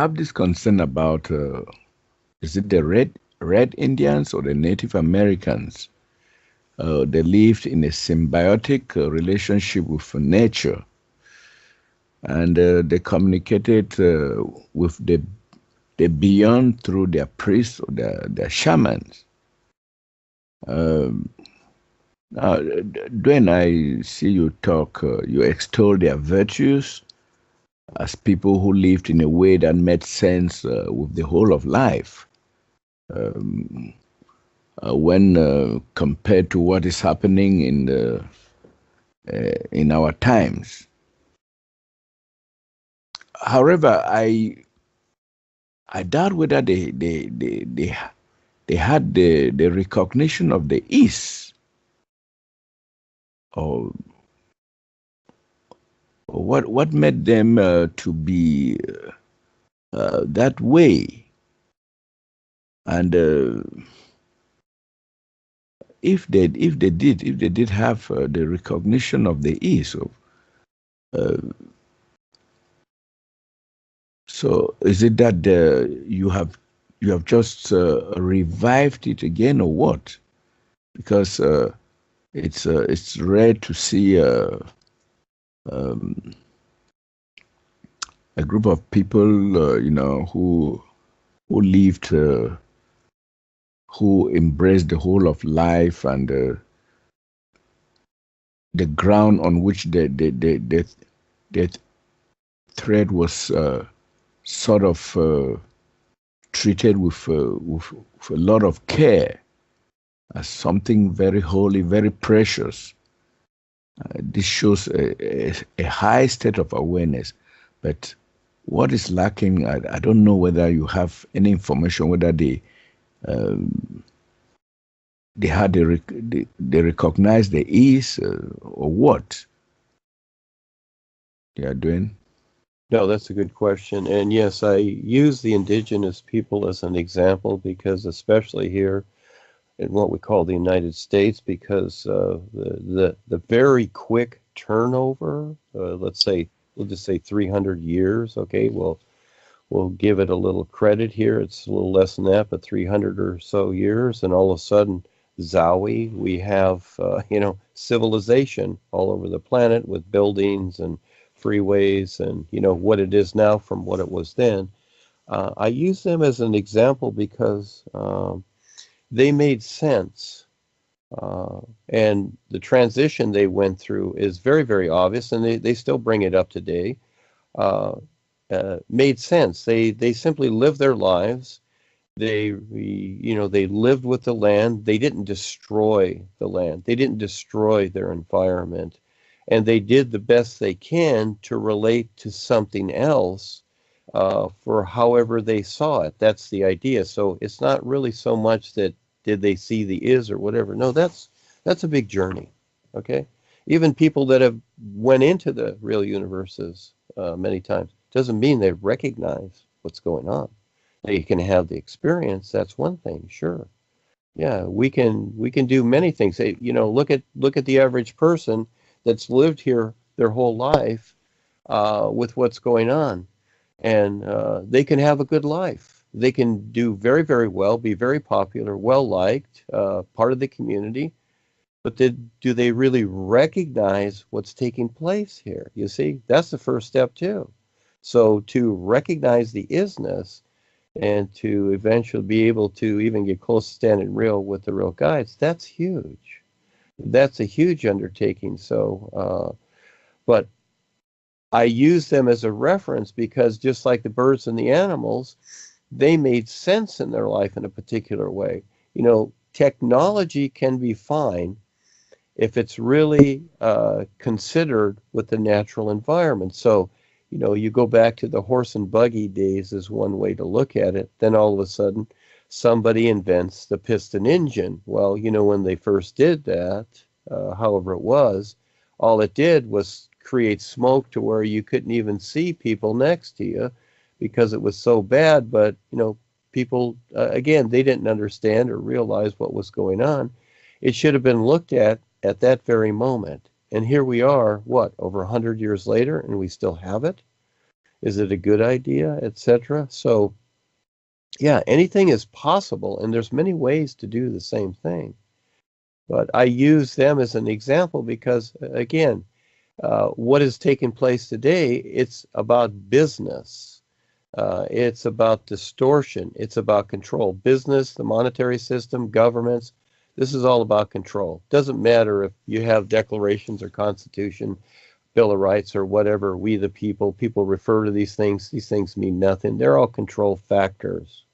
have this concern about is it the red Indians or the Native Americans? They lived in a symbiotic relationship with nature, and they communicated with the beyond through their priests or their shamans. When I see you talk, you extol their virtues as people who lived in a way that made sense with the whole of life. When compared to what is happening in our times. However, I doubt whether they had the recognition of the East, or what made them to be that way. And if they did have the recognition of the East, so is it that you have just revived it again, or what? Because it's rare to see a group of people, who lived, who embraced the whole of life, and the ground on which the thread was sort of treated with a lot of care as something very holy, very precious. This shows a high state of awareness. But what is lacking, I don't know whether you have any information whether they recognize the East or what they are doing. No, that's a good question. And yes, I use the indigenous people as an example because especially here in what we call the United States, because the very quick turnover, we'll just say 300 years, okay, we'll give it a little credit here. It's a little less than that, but 300 or so years, and all of a sudden, zowie, we have, civilization all over the planet with buildings and freeways and, what it is now from what it was then. I use them as an example because they made sense. And the transition they went through is very, very obvious, and they still bring it up today. Made sense. They simply lived their lives. They lived with the land. They didn't destroy the land. They didn't destroy their environment. And they did the best they can to relate to something else for however they saw it. That's the idea. So it's not really so much that did they see the is or whatever. No, that's a big journey. Okay? Even people that have went into the real universes many times doesn't mean they recognize what's going on. They can have the experience. That's one thing, sure. Yeah, we can do many things. Look at the average person that's lived here their whole life with what's going on, and they can have a good life. They can do very, very well, be very popular, well liked, part of the community. But do they really recognize what's taking place here? You see, that's the first step too. So to recognize the isness and to eventually be able to even get close to standing real with the real guides, that's huge. That's a huge undertaking. So, but I use them as a reference because just like the birds and the animals, they made sense in their life in a particular way. Technology can be fine if it's really considered with the natural environment. So, you go back to the horse and buggy days is one way to look at it. Then all of a sudden, somebody invents the piston engine. Well, when they first did that, however it was, all it did was create smoke to where you couldn't even see people next to you because it was so bad. But, people, again, they didn't understand or realize what was going on. It should have been looked at that very moment. And here we are, over 100 years later, and we still have it. Is it a good idea, etc.? So, yeah, anything is possible, and there's many ways to do the same thing. But I use them as an example because, again, what is taking place today, it's about business. It's about distortion. It's about control. Business, the monetary system, governments, this is all about control. Doesn't matter if you have declarations or constitution, Bill of Rights or whatever, we the people refer to these things. These things mean nothing. They're all control factors.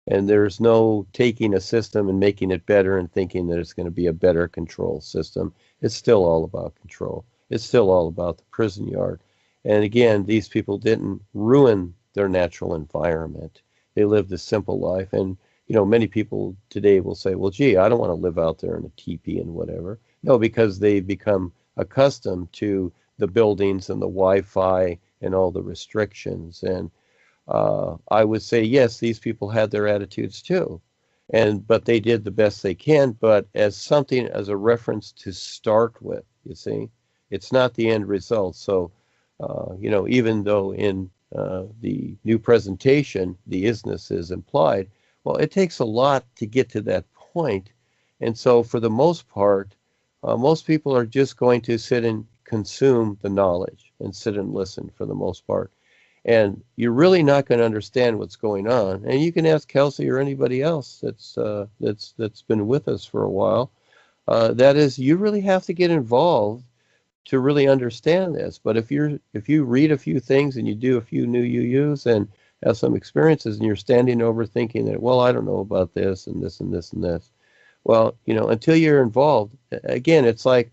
And there's no taking a system and making it better and thinking that it's going to be a better control system. It's still all about control. It's still all about the prison yard. And again, these people didn't ruin their natural environment. They lived a simple life. And, many people today will say, well, gee, I don't want to live out there in a teepee and whatever. No, because they become accustomed to the buildings and the Wi-Fi and all the restrictions. And I would say, yes, these people had their attitudes too, but they did the best they can, but as a reference to start with, you see, it's not the end result. So, even though in the new presentation, the isness is implied, well, it takes a lot to get to that point. And so for the most part, most people are just going to sit and consume the knowledge and sit and listen for the most part. And you're really not going to understand what's going on. And you can ask Kelsey or anybody else that's been with us for a while. That is, you really have to get involved to really understand this. But if you read a few things and you do a few new UUs and have some experiences, and you're standing over thinking that, well, I don't know about this and this and this and this. Well, until you're involved, again, it's like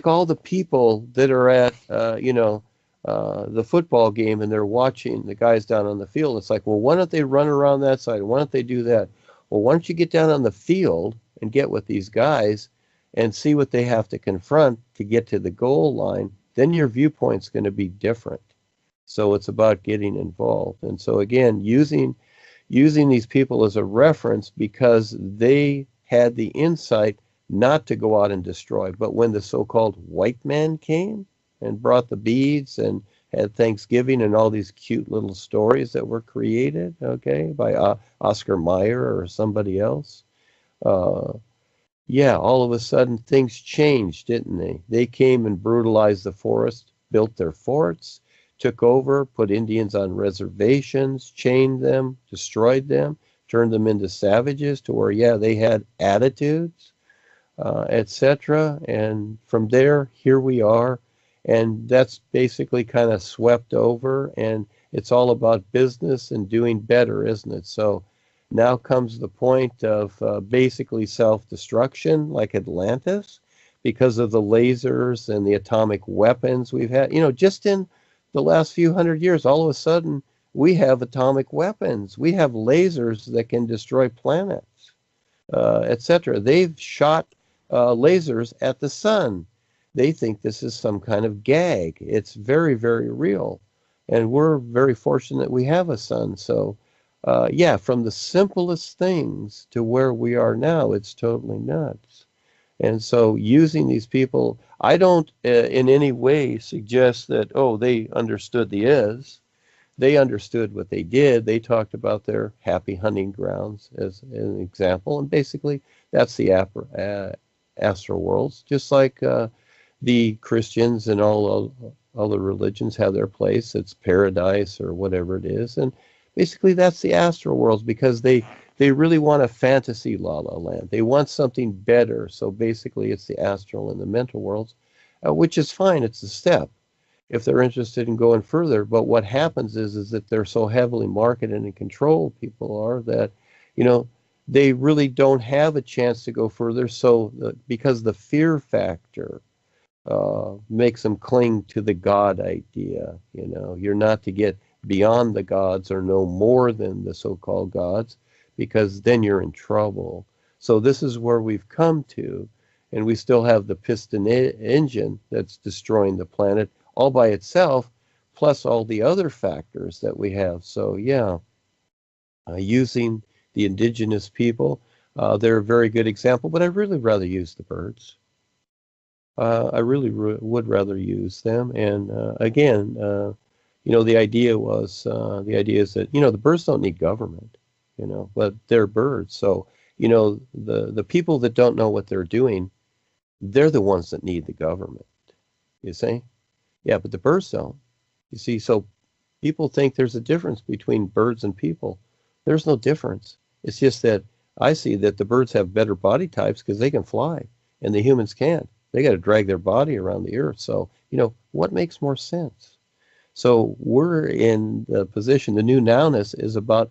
all the people that are at the football game and they're watching the guys down on the field. It's like, well, why don't they run around that side? Why don't they do that? Well, why don't you get down on the field and get with these guys and see what they have to confront to get to the goal line? Then your viewpoint's going to be different. So it's about getting involved. And so again, using these people as a reference because they had the insight not to go out and destroy. But when the so-called white man came and brought the beads and had Thanksgiving and all these cute little stories that were created, okay, by Oscar Mayer or somebody else. Yeah, all of a sudden things changed, didn't they? They came and brutalized the forest, built their forts, took over, put Indians on reservations, chained them, destroyed them, turned them into savages to where, yeah, they had attitudes, etc. And from there, here we are. And that's basically kind of swept over, and it's all about business and doing better, isn't it? So now comes the point of basically self-destruction, like Atlantis, because of the lasers and the atomic weapons we've had. Just in the last few hundred years, all of a sudden, we have atomic weapons. We have lasers that can destroy planets, etc. They've shot lasers at the sun. They think this is some kind of gag. It's very, very real. And we're very fortunate we have a sun. So, yeah, from the simplest things to where we are now, it's totally nuts. And so using these people, I don't in any way suggest that, oh, they understood the is. They understood what they did. They talked about their happy hunting grounds as an example. And basically, that's the astral worlds, just like the Christians and all the religions have their place. It's paradise or whatever it is. And basically that's the astral worlds because they really want a fantasy la la land. They want something better. So basically it's the astral and the mental worlds, which is fine. It's a step if they're interested in going further. But what happens is that they're so heavily marketed and controlled, people are, that, they really don't have a chance to go further. So because the fear factor makes them cling to the God idea. You're not to get beyond the gods or know more than the so-called gods, because then you're in trouble. So this is where we've come to, and we still have the piston engine that's destroying the planet all by itself, plus all the other factors that we have. So yeah, using the indigenous people, they're a very good example, but I'd really rather use the birds. I really would rather use them. And again, the idea was, the idea is that, the birds don't need government, but they're birds. So, the people that don't know what they're doing, they're the ones that need the government, you see? Yeah, but the birds don't. You see, so people think there's a difference between birds and people. There's no difference. It's just that I see that the birds have better body types because they can fly and the humans can't. They got to drag their body around the earth. So, what makes more sense? So we're in the position, the new nowness is about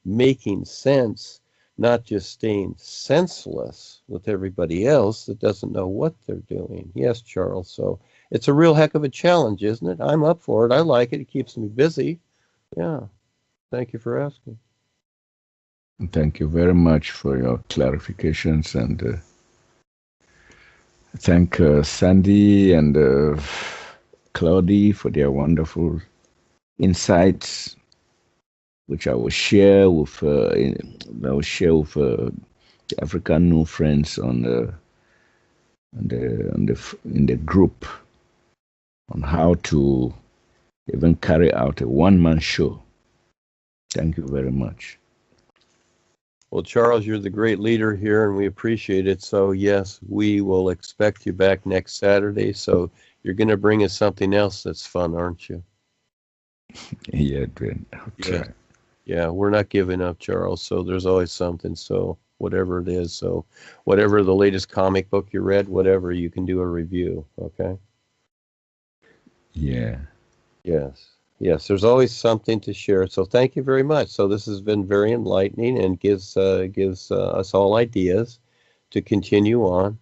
making sense, not just staying senseless with everybody else that doesn't know what they're doing. Yes, Charles. So it's a real heck of a challenge, isn't it? I'm up for it. I like it. It keeps me busy. Yeah. Thank you for asking. Thank you very much for your clarifications, and thank Sandy and Claudie for their wonderful insights, which I will share with the African Nufriends in the group on how to even carry out a one-man show. Thank you very much. Well, Charles, you're the great leader here, and we appreciate it. So, yes, we will expect you back next Saturday. So you're going to bring us something else that's fun, aren't you? Yeah, Duane. I'll try. Yeah, we're not giving up, Charles. So there's always something. So whatever it is, so whatever the latest comic book you read, whatever, you can do a review. Okay? Yeah. Yes, there's always something to share. So thank you very much. So this has been very enlightening and gives us all ideas to continue on.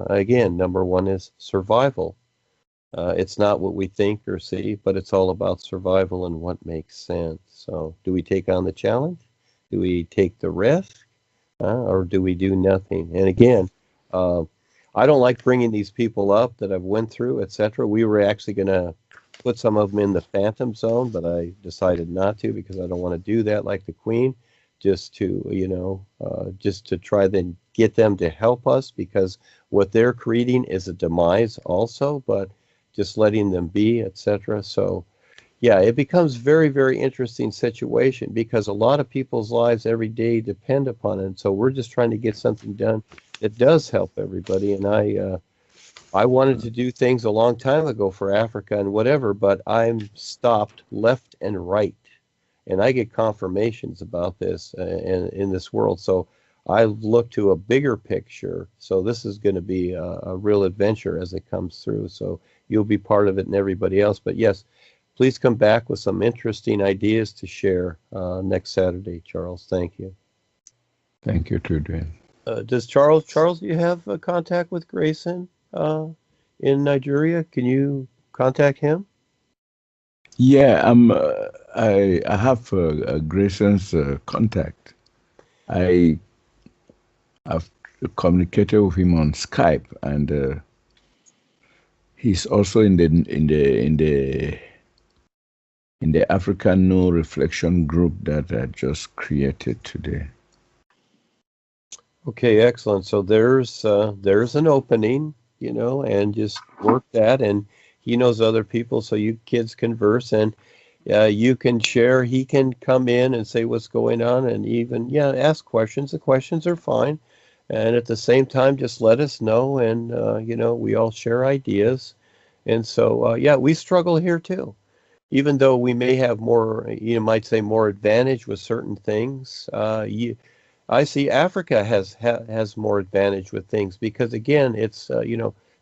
Again, number one is survival. It's not what we think or see, but it's all about survival and what makes sense. So do we take on the challenge? Do we take the risk? Or do we do nothing? And again, I don't like bringing these people up that I've went through, etc. We were actually going to put some of them in the phantom zone, but I decided not to because I don't want to do that like the Queen, just to, just to try to get them to help us, because what they're creating is a demise also, but just letting them be, etc. So yeah, it becomes very, very interesting situation because a lot of people's lives every day depend upon it. So we're just trying to get something done that does help everybody. And I wanted to do things a long time ago for Africa and whatever, but I'm stopped left and right. And I get confirmations about this in this world. So I look to a bigger picture. So this is going to be a real adventure as it comes through. So you'll be part of it and everybody else. But yes, please come back with some interesting ideas to share next Saturday, Charles. Thank you. Thank you too, Duane. Does Charles, do you have contact with Grayson in Nigeria? Can you contact him? Yeah, I have Grayson's contact. I've communicated with him on Skype, and he's also in the African No Reflection group that I just created today. Okay, excellent. So there's an opening, and just work that, and he knows other people, so you kids converse, and you can share. He can come in and say what's going on, and even ask questions. The questions are fine, and at the same time, just let us know, and we all share ideas, and so we struggle here too. Even though we may have more, you might say, more advantage with certain things, I see Africa has more advantage with things because again, it's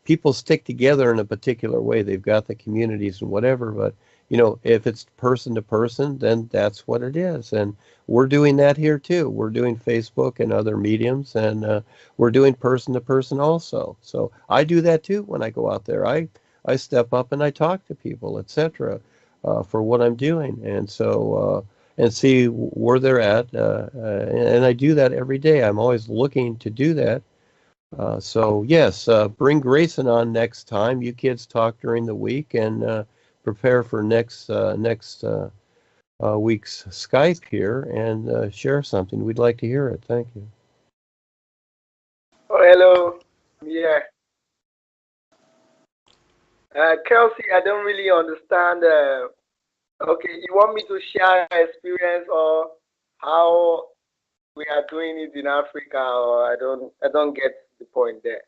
people stick together in a particular way. They've got the communities and whatever, but if it's person to person, then that's what it is. And we're doing that here too. We're doing Facebook and other mediums, and we're doing person to person also. So I do that too when I go out there. I step up and I talk to people, etc. For what I'm doing, and so. And see where they're at. And I do that every day. I'm always looking to do that. So yes, bring Grayson on next time. You kids talk during the week and prepare for next week's Skype here and share something. We'd like to hear it. Thank you. Oh, hello. Yeah. Kelsey, I don't really understand Okay, you want me to share experience or how we are doing it in Africa, or I don't get the point there.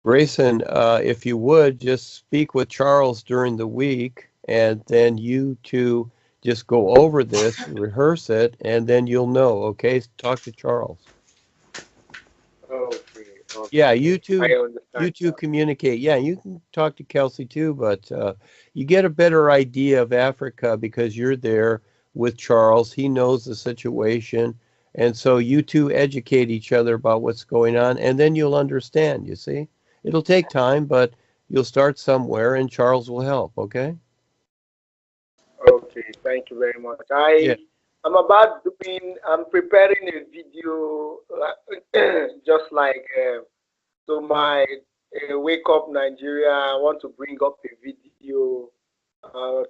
Grayson, if you would, just speak with Charles during the week, and then you two just go over this, rehearse it, and then you'll know, okay? Talk to Charles. Okay, Yeah, okay. I you understand two now. communicate. Yeah, you can talk to Kelsey too, but you get a better idea of Africa because you're there with Charles. He knows the situation, and so you two educate each other about what's going on, and then you'll understand, you see? It'll take time, but you'll start somewhere, and Charles will help, okay? Okay, thank you very much. Yeah. I'm preparing a video, just like so my Wake Up Nigeria. I want to bring up a video,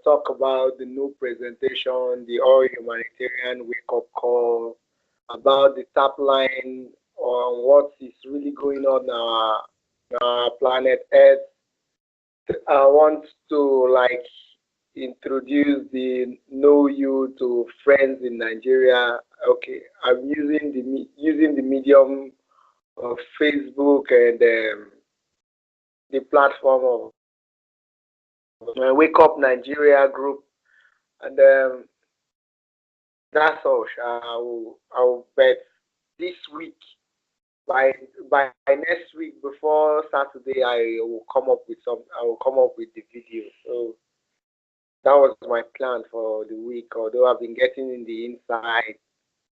talk about the new presentation, the all humanitarian wake up call, about the top line on what is really going on our planet Earth. I want to like introduce the know you to friends in Nigeria. Okay, I'm using the medium of Facebook and the platform of Wake Up Nigeria group, and that's all. I will bet this week by next week before Saturday I will come up with the video. So that was my plan for the week. Although I've been getting in the inside,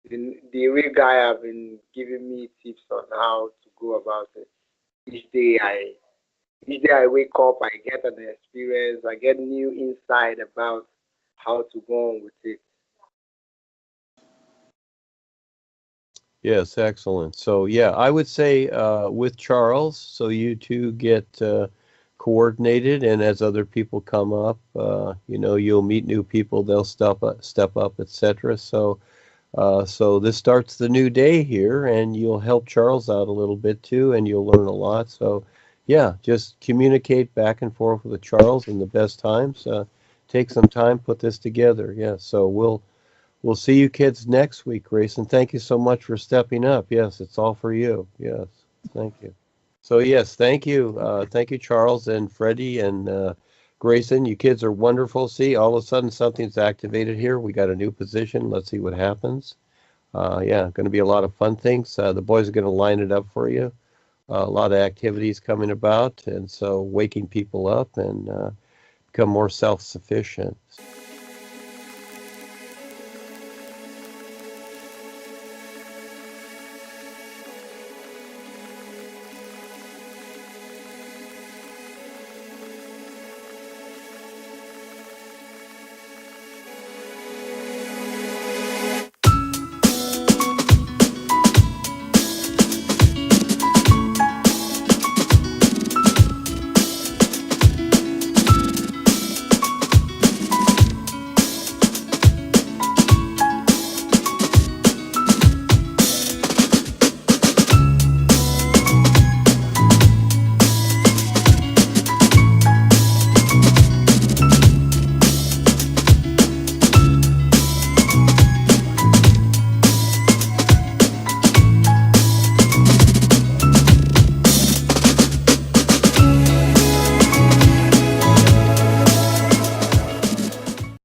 the real guy have been giving me tips on how to go about it. Each day I each day I wake up, I get an experience, I get new insight about how to go on with it. Yes, excellent. So, yeah, I would say with Charles, so you two get coordinated, and as other people come up, you'll meet new people, they'll step up, etc. So this starts the new day here, and you'll help Charles out a little bit too, and you'll learn a lot. So, yeah, just communicate back and forth with Charles in the best times. Take some time, put this together. Yeah, so we'll see you kids next week, Grayson. Thank you so much for stepping up. Yes, it's all for you. Yes, thank you. So yes, thank you, Charles and Freddie and Grayson. You kids are wonderful. See, all of a sudden something's activated here. We got a new position. Let's see what happens. Yeah, going to be a lot of fun things. The boys are going to line it up for you. A lot of activities coming about, and so waking people up and become more self-sufficient.